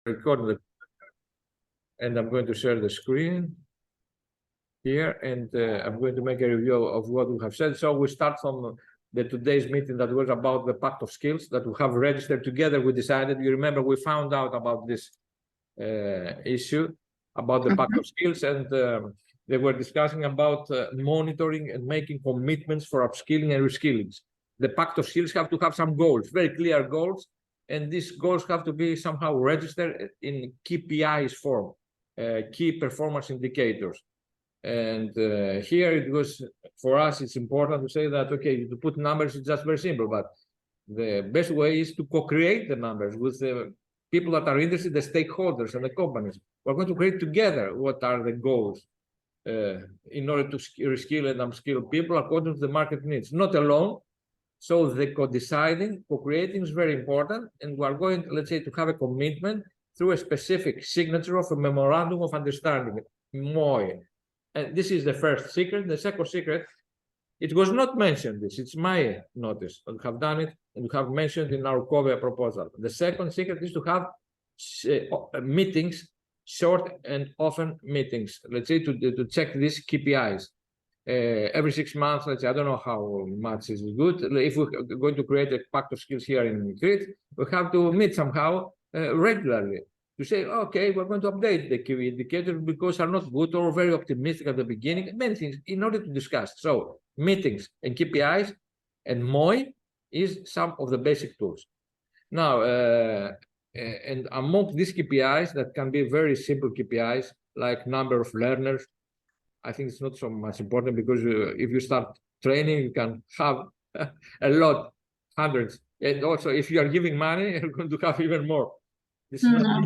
record the, and I'm going to share the screen here, and I'm going to make a review of what we have said. So we start from the today's meeting that was about the Pact of Skills that we have registered together. We decided, you remember, we found out about this issue about the Pact of Skills, and they were discussing about monitoring and making commitments for upskilling and reskilling. The Pact of Skills have to have some goals, very clear goals, and these goals have to be somehow registered in KPIs form, key performance indicators. And here it was, for us, it's important to say that, okay, to put numbers is just very simple, but the best way is to co-create the numbers with the people that are interested, the stakeholders and the companies. We're going to create together what are the goals in order to reskill and upskill people according to the market needs, not alone. So the co-deciding, co-creating is very important, and we're going, let's say, to have a commitment through a specific signature of a memorandum of understanding, MOI. And this is the first secret. The second secret, it was not mentioned this, it's my notice. We have done it and we have mentioned in our COVID proposal. The second secret is to have meetings, short and often meetings, let's say, to check these KPIs. Every 6 months, let's say, I don't know how much is good. If we're going to create a pact of skills here in Crete, we have to meet somehow regularly to say, okay, we're going to update the key indicators because are not good or very optimistic at the beginning, many things in order to discuss. So meetings and KPIs and MOI is some of the basic tools. Now, and among these KPIs that can be very simple KPIs like number of learners, I think it's not so much important because if you start training, you can have a lot, hundreds. And also, if you are giving money, you're going to have even more. This is not,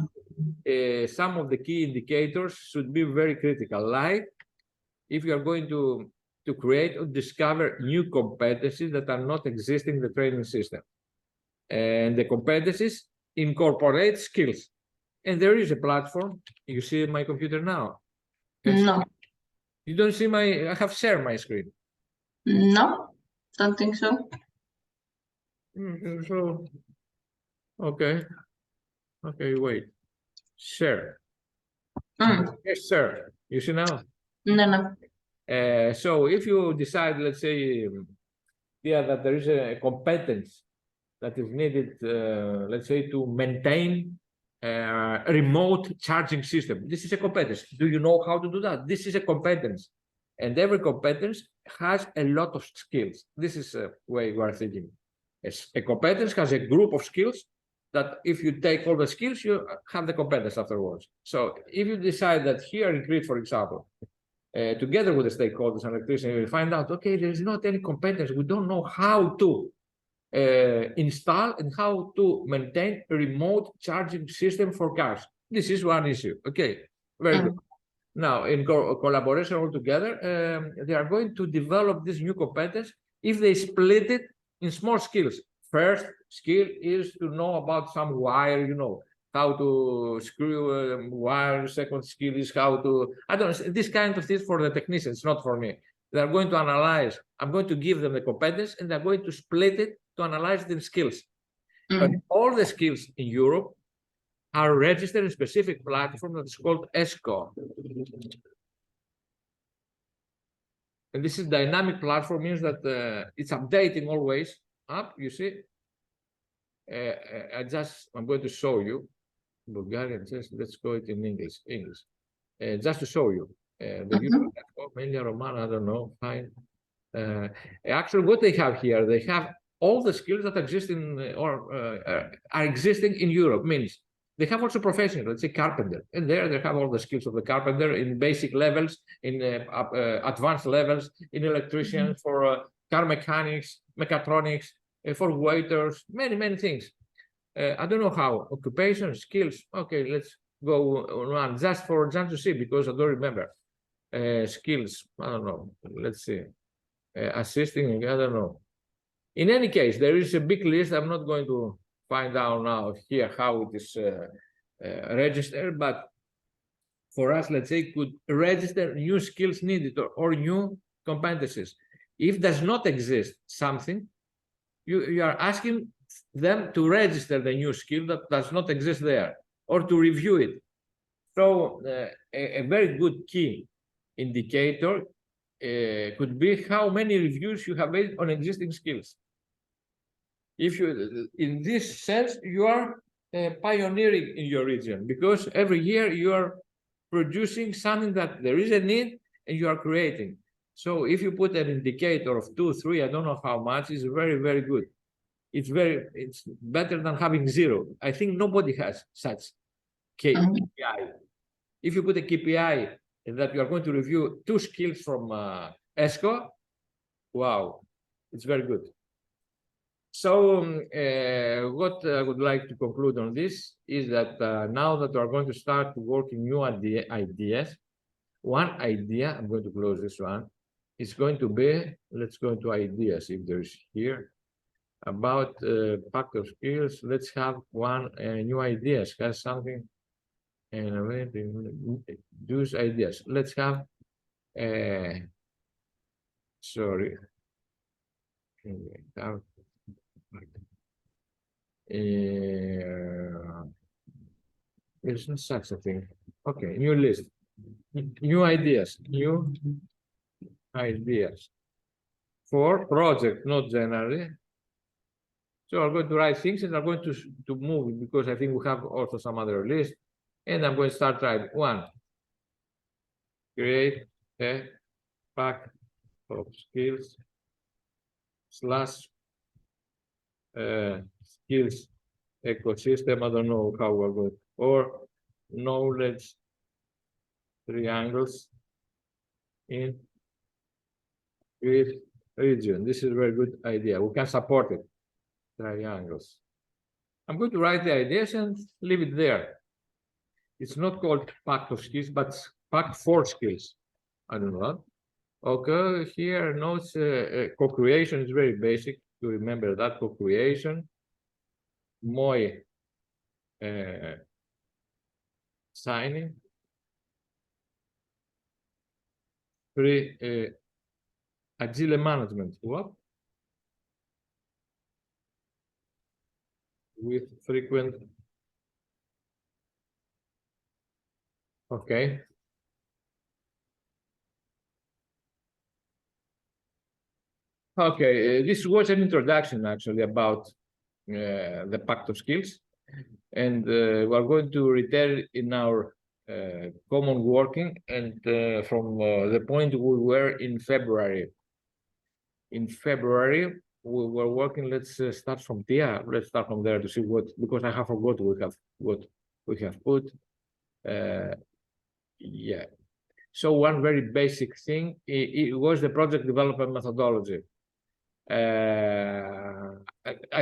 some of the key indicators should be very critical. Like if you are going to create or discover new competencies that are not existing in the training system. And the competencies incorporate skills. And there is a platform. You see my computer now? No. You don't see my, I have shared my screen. No, don't think so. So, okay. Okay, wait. Share. Yes, sir. You see now? No. So if you decide, let's say, yeah, that there is a competence that is needed, let's say, to maintain a remote charging system. This is a competence. Do you know how to do that? This is a competence. And every competence has a lot of skills. This is a way we are thinking. A competence has a group of skills that if you take all the skills, you have the competence afterwards. So if you decide that here in Crete, for example, together with the stakeholders and electricians, you find out, okay, there is not any competence. We don't know how to install and how to maintain a remote charging system for cars. This is one issue. Okay, very good. Now, in collaboration all together, they are going to develop this new competence if they split it in small skills. First skill is to know about some wire, you know, how to screw wire. Second skill is how to, I don't know, this kind of things for the technicians, not for me. They're going to analyze. I'm going to give them the competence and they're going to split it to analyze the skills. But all the skills in Europe are registered in a specific platform that is called ESCO. And this is dynamic platform, means that it's updating always up, you see. I'm going to show you. Bulgarian, let's go it in English. Just to show you. Mainly Roman, I don't know, fine. Actually, what they have here, they have all the skills that exist in are existing in Europe. Means they have also professional, let's say carpenter, and there they have all the skills of the carpenter in basic levels, in advanced levels, in electricians, for car mechanics, mechatronics, for waiters, many things. I don't know how. Occupation, skills. Okay, let's go on just to see because I don't remember. Skills, I don't know. Let's see. Assisting, I don't know. In any case, there is a big list. I'm not going to find out now here how it is registered, but for us, let's say, could register new skills needed or new competencies. If does not exist something, you are asking them to register the new skill that does not exist there. or to review it. So a very good key indicator could be how many reviews you have made on existing skills. If you, in this sense, you are pioneering in your region, because every year you are producing something that there is a need and you are creating. So if you put an indicator of 2, 3, I don't know how much, is very, very good. It's better than having 0. I think nobody has such KPI. If you put a KPI that you are going to review 2 skills from ESCO, wow, it's very good. So what I would like to conclude on this is that now that we are going to start working new ideas, one idea, I'm going to close this one, is going to be, let's go to ideas if there's here, about pact of skills. Let's have one new ideas, has something, and those ideas. Let's have, sorry, it's not such a thing. Okay, new list, new ideas for project, not generally. So I'm going to write things and I'm going to move, because I think we have also some other list. And I'm going to start writing. 1, create a pack of skills / skills ecosystem. I don't know how we're going, or knowledge triangles in with region. This is a very good idea. We can support it. Triangles. I'm going to write the ideas and leave it there. It's not called pact of skills, but pact for skills. I don't know. Okay, here notes co-creation is very basic to remember that co-creation. MOI signing. 3 agile management. What? With frequent. Okay. Okay, this was an introduction actually about the pact of skills, and we're going to return in our common working, and from the point we were in February. In February, we were working. Let's start from Tiia. Let's start from there to see what, because I have forgot what we have put. Yeah. So one very basic thing, it was the project development methodology. I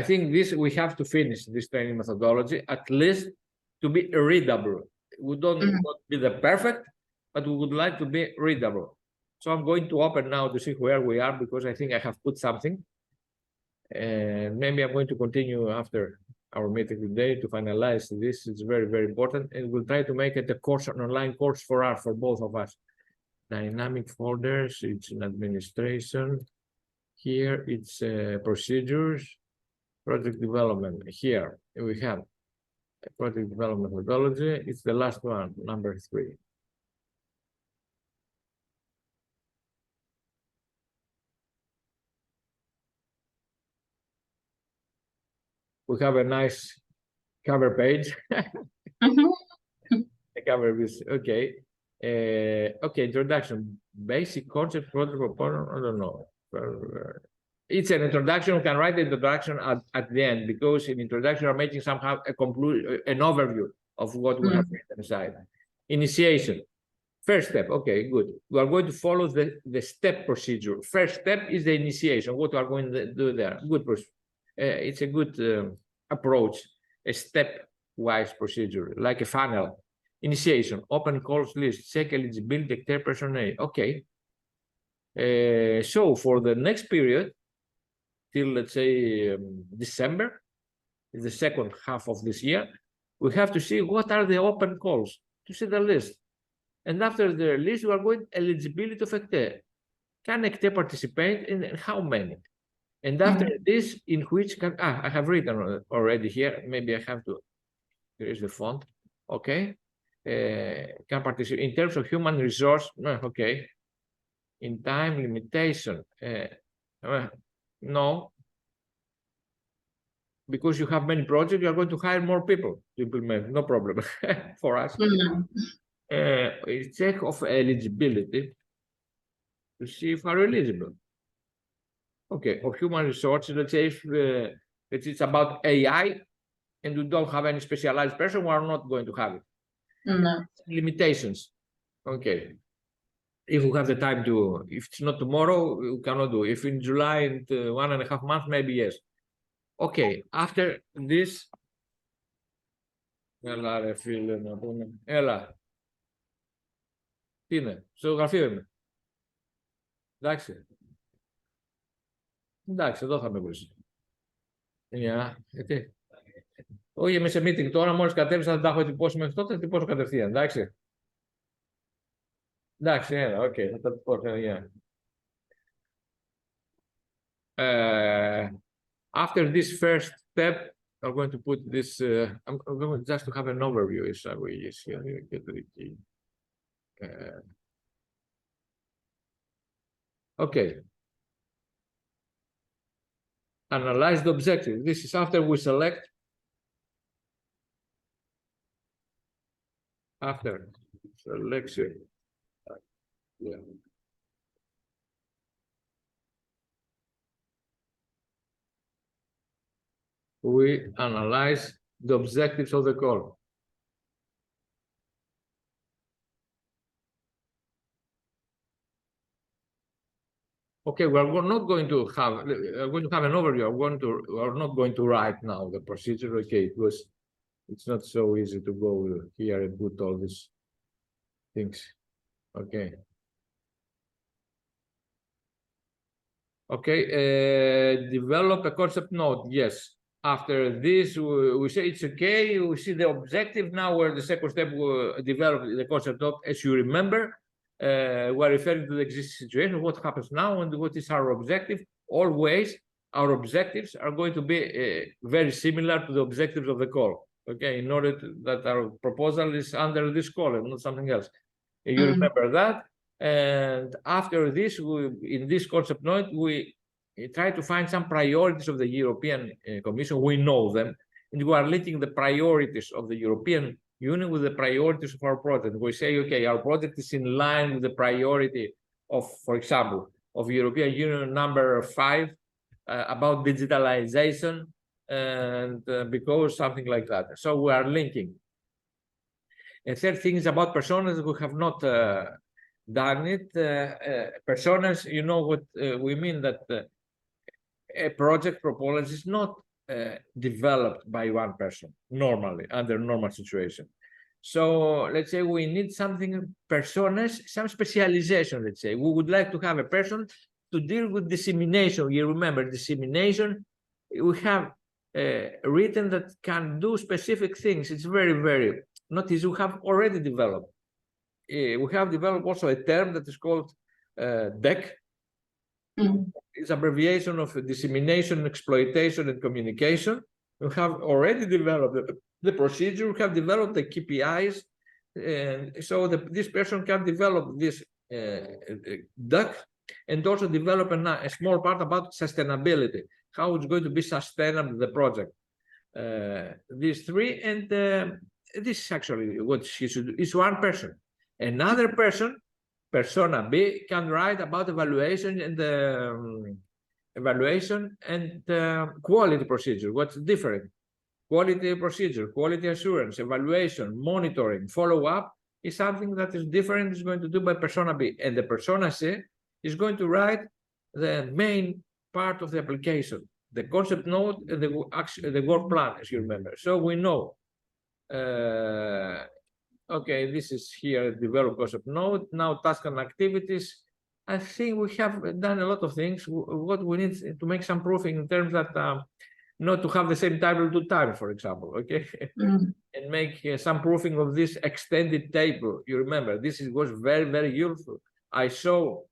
think this, we have to finish this training methodology, at least to be readable. We don't want to be the perfect, but we would like to be readable. So I'm going to open now to see where we are, because I think I have put something. And maybe I'm going to continue after our meeting today to finalize this. It's very, very important. And we'll try to make it a course, an online course for both of us. Dynamic folders, it's in administration. Here it's procedures, project development. Here we have project development methodology. It's the last one, number 3. We have a nice cover page. The cover is okay. Okay, introduction, basic concept, project proponent. I don't know. It's an introduction. We can write the introduction at the end, because in introduction we're making somehow an overview of what we have written inside. Initiation. First step. Okay, good. We are going to follow the step procedure. First step is the initiation. What we are going to do there? Good. It's a good approach, a step-wise procedure, like a funnel. Initiation, open calls list, check eligibility, declare personnel. Okay. So for the next period, till let's say December, the second half of this year, we have to see what are the open calls, to see the list. And after the list, we are going eligibility of ECTE. Can ECTE participate and how many? And after this, in which can, I have written already here, maybe I have to, here is the font. Okay. Can participate in terms of human resource. Okay. In time limitation. No. Because you have many projects, you are going to hire more people to implement. No problem for us. No. Check of eligibility to see if are eligible. Okay, of human resources, let's say if it's about AI and you don't have any specialized person, we are not going to have it. No. Limitations. Okay. If we have the time to, if it's not tomorrow, we cannot do. If in July and 1.5 months, maybe yes. Okay, after this, έλα ρε φίλε να πούμε, έλα. Τι είναι, στο γραφείο είμαι. Εντάξει. Εντάξει, εδώ θα με βρεις. Γιατί. Όχι, είμαι σε meeting τώρα, μόλις κατέβησα, δεν τα έχω ετυπώσει μέχρι τότε, θα τυπώσω κατευθείαν, εντάξει. Εντάξει, έλα, οκ, θα τα τυπώσω, after this first step, I'm going to put this, I'm going just to have an overview, shall we use here, get the key. Okay. Analyze the objective. This is after we select. After selection. Yeah. We analyze the objectives of the call. Okay, we're not going to have, we're going to have an overview. We're not going to write now the procedure. Okay, because it's not so easy to go here and put all these things. Okay. Okay, develop a concept note. Yes. After this, we say it's okay. We see the objective. Now we're the second step, we develop the concept note. As you remember, we're referring to the existing situation, what happens now and what is our objective. Always, our objectives are going to be very similar to the objectives of the call. Okay, in order that our proposal is under this call and not something else. You remember that. And after this, in this concept note, we try to find some priorities of the European Commission. We know them, and we are linking the priorities of the European Union with the priorities of our project. We say, okay, our project is in line with the priority of, for example, of European Union number 5 about digitalization, and because something like that. So we are linking. And third thing is about personas who have not done it. Personas, you know what we mean, that a project proposal is not developed by one person normally under normal situation. So let's say we need something personas, some specialization. Let's say we would like to have a person to deal with dissemination. You remember dissemination, we have written that can do specific things. It's very, very not easy. We have already developed. We have developed also a term that is called DEC. It's abbreviation of dissemination, exploitation, and communication. We have already developed the procedure. We have developed the KPIs, and so this person can develop this DEC and also develop a small part about sustainability, how it's going to be sustainable, the project. These three, and this is actually what she should do. It's one person. Another person, persona B, can write about evaluation and quality procedure. What's different? Quality procedure, quality assurance, evaluation, monitoring, follow-up is something that is different. Is going to do by persona B, and the persona C is going to write the main part of the application, the concept note and the work plan, as you remember. So we know. Okay, this is here, develop concept note. Now task and activities. I think we have done a lot of things. What we need to make some proofing in terms that not to have the same title 2 times, for example, okay? And make some proofing of this extended table. You remember, this was very, very useful. I saw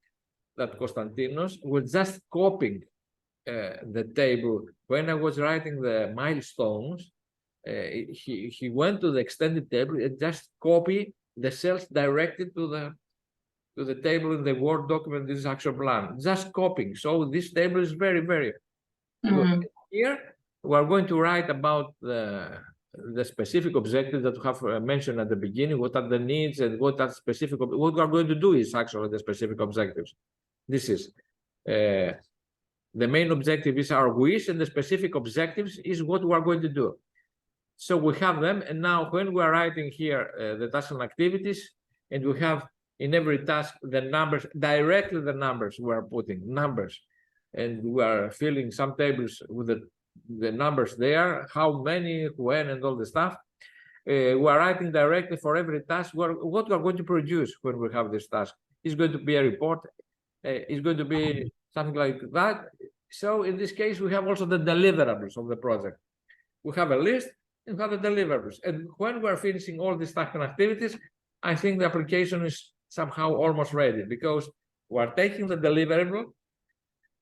that Konstantinos was just copying the table when I was writing the milestones. he went to the extended table and just copy the cells directly to the table in the Word document. This is action plan, just copying. So this table is very, very good. Here we are going to write about the specific objectives that we have mentioned at the beginning. What are the needs and what are specific? What we are going to do is actually the specific objectives. This is the main objective is our wish, and the specific objectives is what we are going to do. So we have them, and now when we are writing here the tasks and activities, and we have in every task the numbers, directly the numbers we are putting, numbers, and we are filling some tables with the numbers there, how many, when, and all the stuff. We are writing directly for every task what we are going to produce when we have this task. It's going to be a report, it's going to be something like that. So in this case, we have also the deliverables of the project. We have a list and we have the deliverables. And when we're finishing all these tasks and activities, I think the application is somehow almost ready, because we're taking the deliverable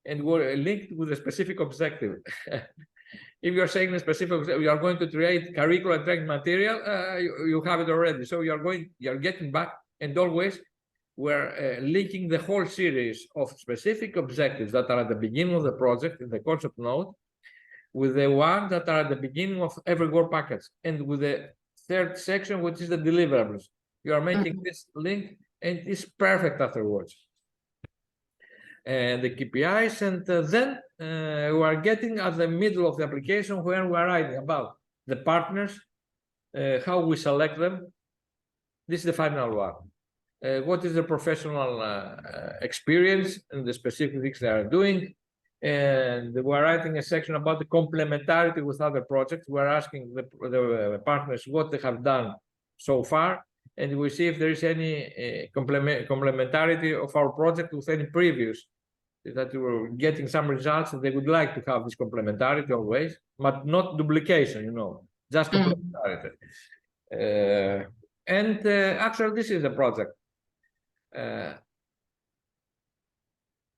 and we're linked with a specific objective. If you're saying a specific, you are going to create curricular training material, you have it already. So you're getting back, and always we're linking the whole series of specific objectives that are at the beginning of the project in the concept note with the ones that are at the beginning of every work package, and with the third section, which is the deliverables. You are making this link, and it's perfect afterwards. And the KPIs, and then we are getting at the middle of the application where we are writing about the partners, how we select them. This is the final one. What is the professional experience and the specific things they are doing. And we're writing a section about the complementarity with other projects. We're asking the partners what they have done so far, and we see if there is any complementarity of our project with any previous, that we're getting some results, and they would like to have this complementarity always, but not duplication, you know, just complementarity. And actually, this is the project.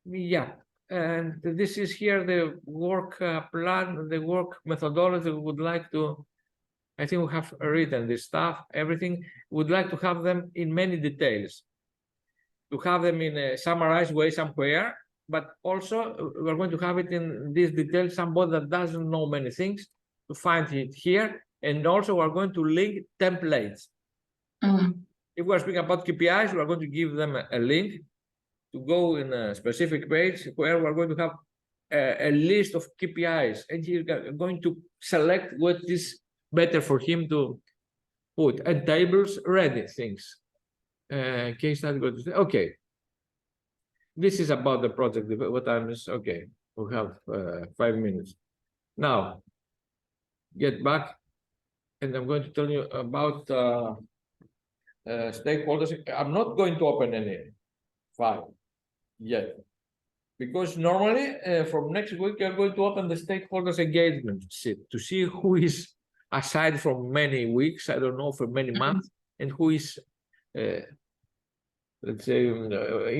Yeah, and this is here the work plan, the work methodology. We would like to, I think we have written this stuff, everything. Would like to have them in many details, to have them in a summarized way somewhere, but also we're going to have it in this detail, somebody that doesn't know many things to find it here. And also we're going to link templates. If we're speaking about KPIs, we're going to give them a link to go in a specific page where we're going to have a list of KPIs, and he's going to select what is better for him to put, and tables ready things. Case study, go to okay. This is about the project. What time is okay? We have 5 minutes. Now, get back, and I'm going to tell you about stakeholders. I'm not going to open any file yet, because normally from next week you're going to open the stakeholders engagement sheet to see who is, aside from many weeks, I don't know, for many months, and who is let's say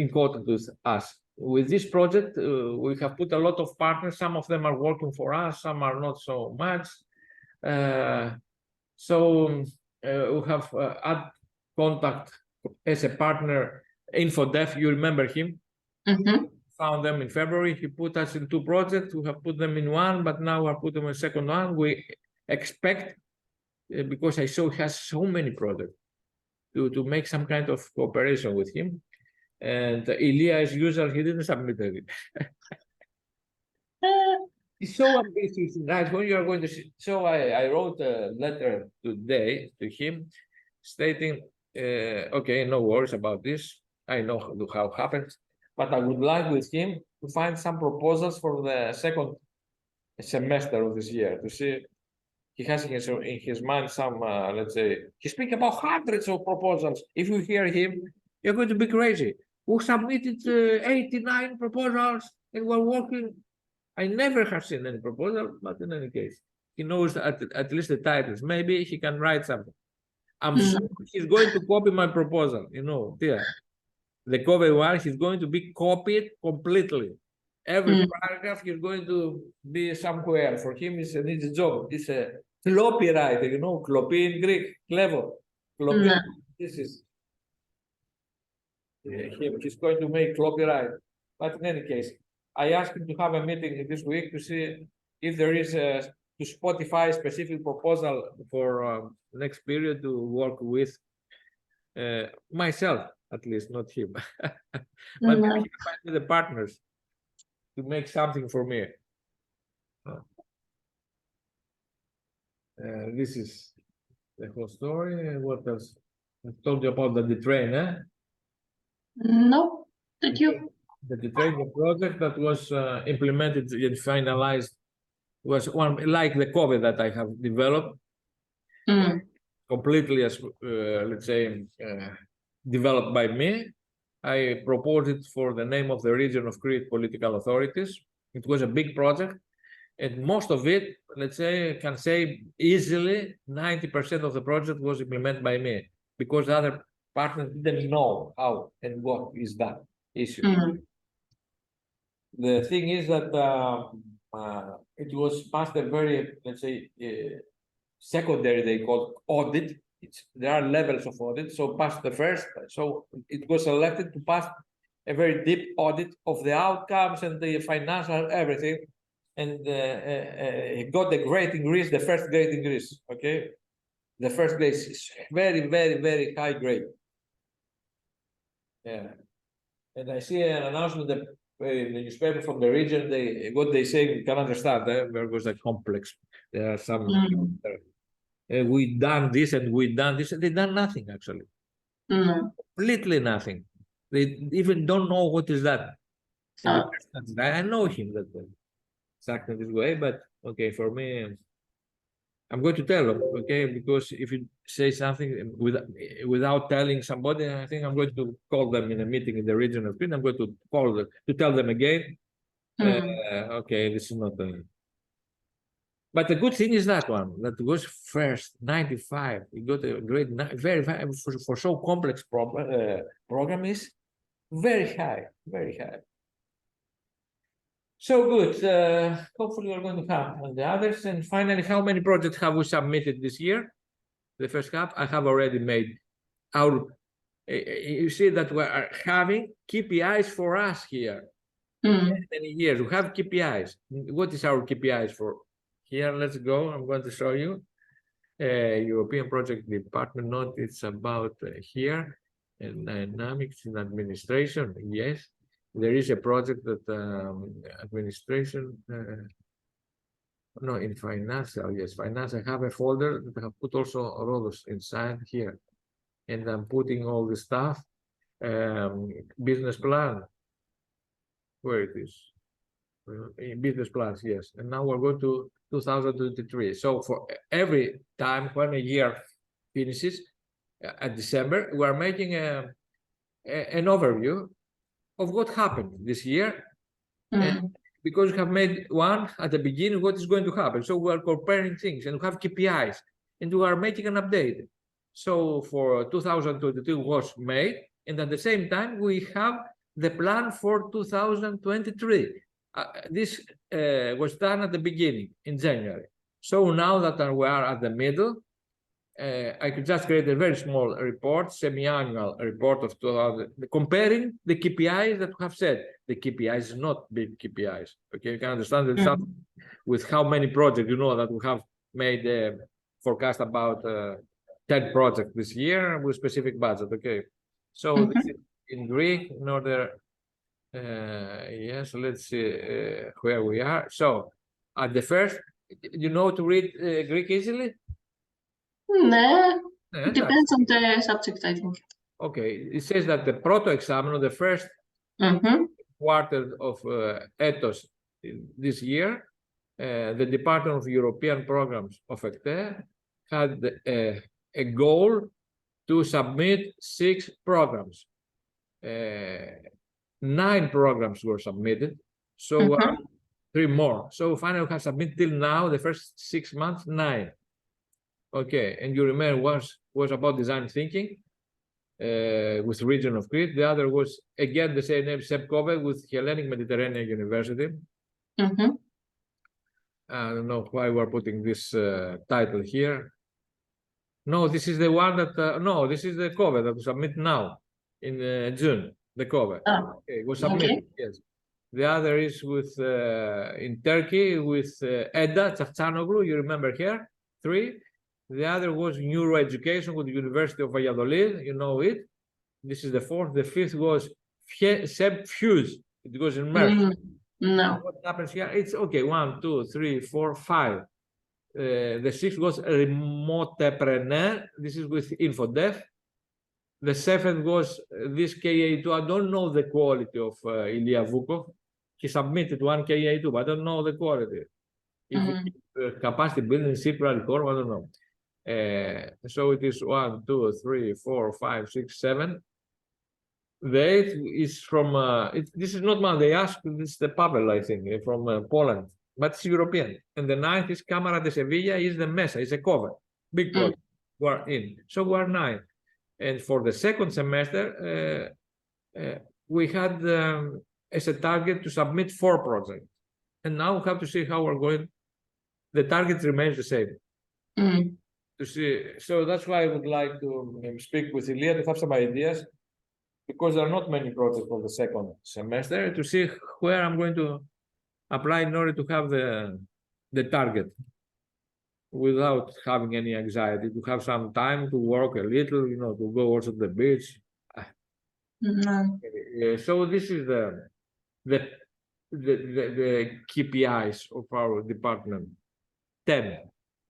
important with us. With this project, we have put a lot of partners. Some of them are working for us, some are not so much. So we have add contact as a partner, InfoDev. You remember him? Found them in February. He put us in 2 projects. We have put them in 1, but now we're putting them in a second one. We expect, because I saw he has so many projects, to make some kind of cooperation with him. And Ilya, as usual, he didn't submit it. It's so ambitious, right? When you are going to see, so I wrote a letter today to him stating, okay, no worries about this. I know how it happens, but I would like with him to find some proposals for the second semester of this year, to see. He has in his mind some, let's say, he's speaking about hundreds of proposals. If you hear him, you're going to be crazy. We submitted 89 proposals and we're working. I never have seen any proposal, but in any case, he knows at least the titles. Maybe he can write something. I'm sure he's going to copy my proposal, you know, Tiia. The COVID one, he's going to be copied completely. Every paragraph is going to be somewhere. For him, it's an easy job. It's a Copyright, you know, klopi in Greek, clever. Klopi, No. this is him. He's going to make copyright. But in any case, I asked him to have a meeting this week to see if there is a to Spotify specific proposal for next period to work with myself, at least, not him. But No. maybe he can find me the partners to make something for me. This is the whole story. What else? I told you about the train, eh? No. Did you? The train project that was implemented and finalized was one like the COVID that I have developed, completely as let's say developed by me. I proposed it for the name of the region of Crete political authorities. It was a big project, and most of it, let's say, can say easily 90% of the project was implemented by me, because other partners didn't know how and what is that issue. The thing is that it was past a very, let's say, secondary, they call audit. There are levels of audit. So past the first, so it was selected to pass a very deep audit of the outcomes and the financial everything. And it got the grade in Greece, the first grade in Greece, okay? The first grade is very, very, very high grade. Yeah. And I see an announcement that in the newspaper from the region, what they say, we can understand, there was a complex. There are some, we done this and we done this, and they done nothing, actually. Completely nothing. They even don't know what is that. I know him that exactly this way, but okay, for me, I'm going to tell them, okay, because if you say something without telling somebody, I think I'm going to call them in a meeting in the region of Crete. I'm going to call them to tell them again. Okay, this is not the. But the good thing is that one that was first 95. We got a great, very for so complex program is very high, very high. So good. Hopefully, we're going to have on the others. And finally, how many projects have we submitted this year? The first half, I have already made our. You see that we are having KPIs for us here. Many years we have KPIs. What is our KPIs for? Here, let's go. I'm going to show you. European Project Department note. It's about here and dynamics in administration. Yes. There is a project that administration, no, in financial, yes, finance. I have a folder that I have put also Rhodos inside here. And I'm putting all the stuff, business plan, where it is, business plans, yes. And now we're going to 2023. So for every time when a year finishes at December, we're making an overview of what happened this year, and because we have made one at the beginning, what is going to happen. So we are comparing things and we have KPIs, and we are making an update. So for 2022 was made, and at the same time we have the plan for 2023. This was done at the beginning in January. So now that we are at the middle, I could just create a very small report, semi-annual report of 2000, comparing the KPIs that we have said. The KPIs is not big KPIs. Okay, you can understand that with how many projects, you know, that we have made a forecast about 10 projects this year with specific budget. Okay, so this is in Greek in order. Yes, let's see where we are. So at the first, you know to read Greek easily? It depends on the subject, I think. Okay, it says that the proto-examiner, the first quarter of ethos this year, the Department of European Programs of ECTE had a goal to submit 6 programs. 9 programs were submitted, so 3 more. So finally, we have submitted till now, the first 6 months, 9. Okay, and you remember was about design thinking with region of Crete. The other was again the same name, SEPCOVE, with Hellenic Mediterranean University. I don't know why we're putting this title here. No, this is the one that, no, this is the cover that we submit now in June, the cover. Ah, Okay, was submitted, yes. The other is with in Turkey with Eda Tsatsanoglu, you remember her, 3. The other was neuroeducation with the University of Valladolid, you know it. This is the 4th. The 5th was Seb Fuse. It was in March. no. What happens here? It's okay. 1, 2, 3, 4, 5. The 6th was Remotepreneur. This is with Infodef. The 7th was this KA2. I don't know the quality of Ilya Vukov. He submitted one KA2, but I don't know the quality. If it's capacity building, circular core, I don't know. So it is 1, 2, 3, 4, 5, 6, 7. The 8th is from, this is not one they asked, this is the Pavel, I think, from Poland, but it's European. And the 9th is Cámara de Sevilla, is the Mesa, is a cover, big project. We're in. So we're 9. And for the second semester, we had as a target to submit 4 projects. And now we have to see how we're going. The target remains the same. To see, so that's why I would like to speak with Ilya to have some ideas, because there are not many projects for the second semester, to see where I'm going to apply in order to have the target without having any anxiety, to have some time to work a little, you know, to go also to the beach. So this is the KPIs of our department, 10,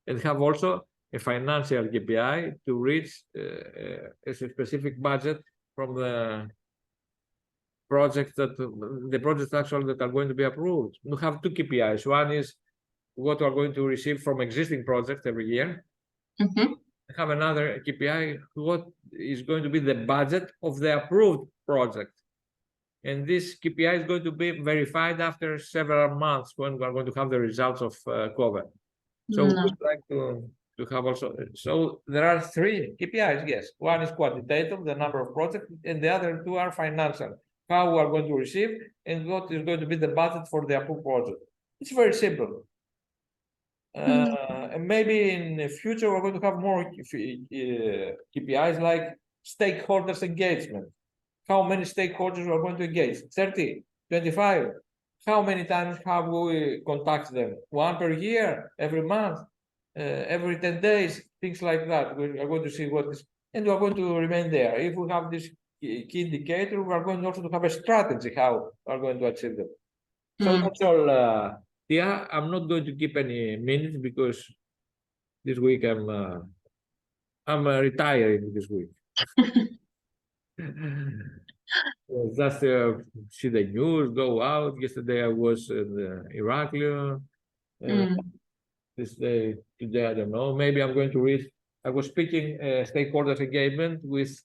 and have also a financial KPI to reach a specific budget from the projects actually that are going to be approved. We have 2 KPIs. One is what we are going to receive from existing projects every year. We have another KPI, what is going to be the budget of the approved project. And this KPI is going to be verified after several months when we are going to have the results of cover. So we'd like to have also, so there are 3 KPIs, yes. One is quantitative, the number of projects, and the other 2 are financial, how we are going to receive and what is going to be the budget for the approved project. It's very simple. And maybe in the future, we're going to have more KPIs like stakeholders engagement. How many stakeholders we are going to engage? 30, 25? How many times have we contacted them? 1 per year, every month, every 10 days, things like that. We are going to see what is, and we are going to remain there. If we have this key indicator, we are going also to have a strategy how we are going to achieve them. So that's all. Yeah, I'm not going to keep any minutes because this week I'm retiring this week. Just see the news, go out. Yesterday I was in Heraklion. This day, today I don't know. Maybe I'm going to read. I was speaking stakeholders engagement with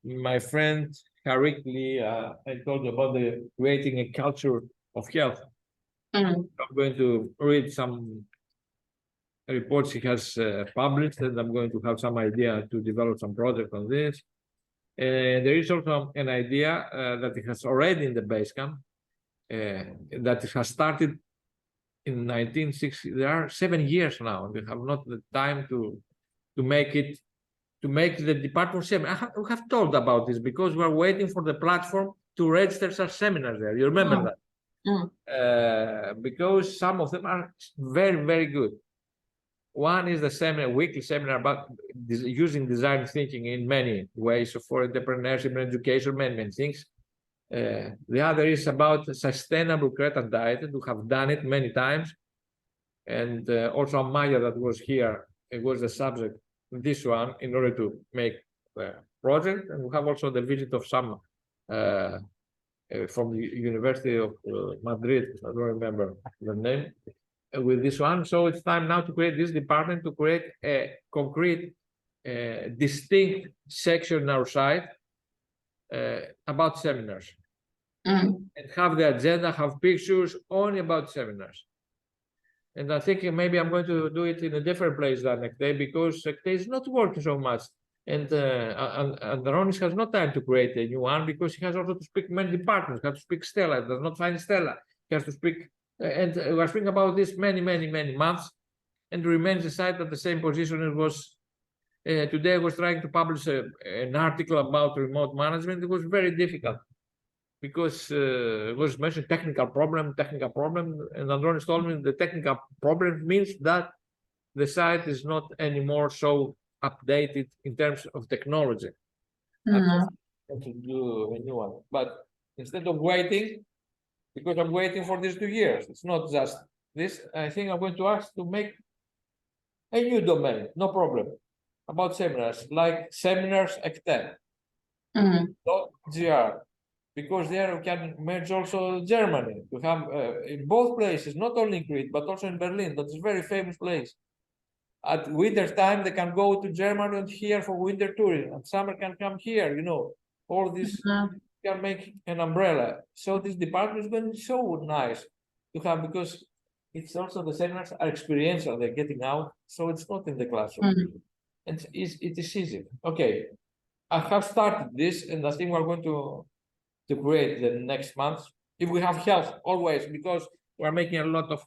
my friend Harikli. I told you about the creating a culture of health. I'm going to read some reports he has published, and I'm going to have some idea to develop some project on this. And there is also an idea that it has already in the Basecamp that it has started in 1960. There are 7 years now. We have not the time to make it, to make the department seminar. We have told about this because we are waiting for the platform to register such seminars there. You remember that? Because some of them are very, very good. One is the seminar, weekly seminar about using design thinking in many ways for entrepreneurship and education, many things. The other is about sustainable Cretan diet. We have done it many times. And also Maya that was here, it was the subject, this one, in order to make the project. And we have also the visit of some from the University of Madrid, I don't remember the name, with this one. So it's time now to create this department, to create a concrete, distinct section in our site about seminars. And have the agenda, have pictures only about seminars. And I think maybe I'm going to do it in a different place than Ekte, because Ekte is not working so much. And Ronis has no time to create a new one because he has also to speak many departments. He has to speak Stella, he does not find Stella. He has to speak And we are speaking about this many months, and remains the site at the same position it was. Today I was trying to publish an article about remote management. It was very difficult because it was mentioned technical problem, and Andronis told me the technical problem means that the site is not anymore so updated in terms of technology. I have to do a new one, but instead of waiting, because I'm waiting for these 2 years, it's not just this. I think I'm going to ask to make a new domain, no problem, about seminars, like seminars ecten. .gr, because there we can merge also Germany. We have in both places, not only in Crete, but also in Berlin. That is a very famous place. At winter time, they can go to Germany and here for winter touring. And summer can come here, you know. All this can make an umbrella. So this department is going to be so nice to have, because it's also the seminars are experiential. They're getting out, so it's not in the classroom. And it is easy. Okay, I have started this, and I think we're going to create the next month if we have health always, because we're making a lot of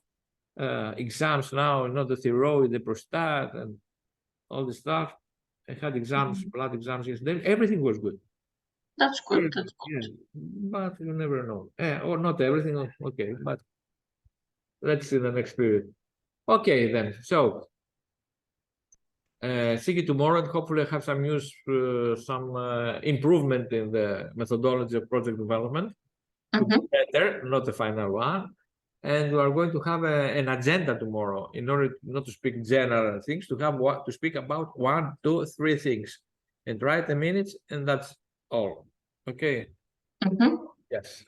exams now, not the thyroid, the prostate, and all this stuff. I had exams, blood exams yesterday. Everything was good. That's good. That's good. Yeah, but you never know. Or not everything. Okay, but let's see the next period. Okay, then. So see you tomorrow, and hopefully I have some news, some improvement in the methodology of project development. Better, not the final one. And we are going to have an agenda tomorrow in order not to speak general things, to speak about 1, 2, 3 things, and write the minutes, and that's all. Okay. Yes.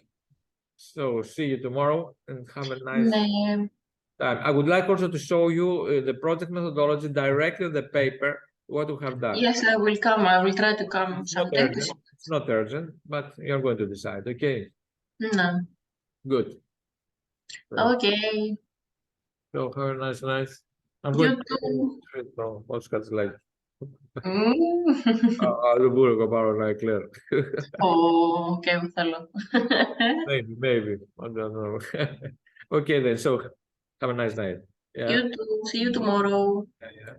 So see you tomorrow, and have a nice time. I would like also to show you the project methodology directly in the paper, what we have done. Yes, I will come. I will try to come It's not someday. urgent. It's not urgent, but you're going to decide. Okay. No. Good. Okay. So have a nice night. I'm You going too. to podcast like. Mm. Άλλο μπορώ να πάρω ένα εκλέρ. Okay, θέλω. Maybe. I don't know. Okay then. So have a nice night. Yeah. You too. See you tomorrow. Yeah.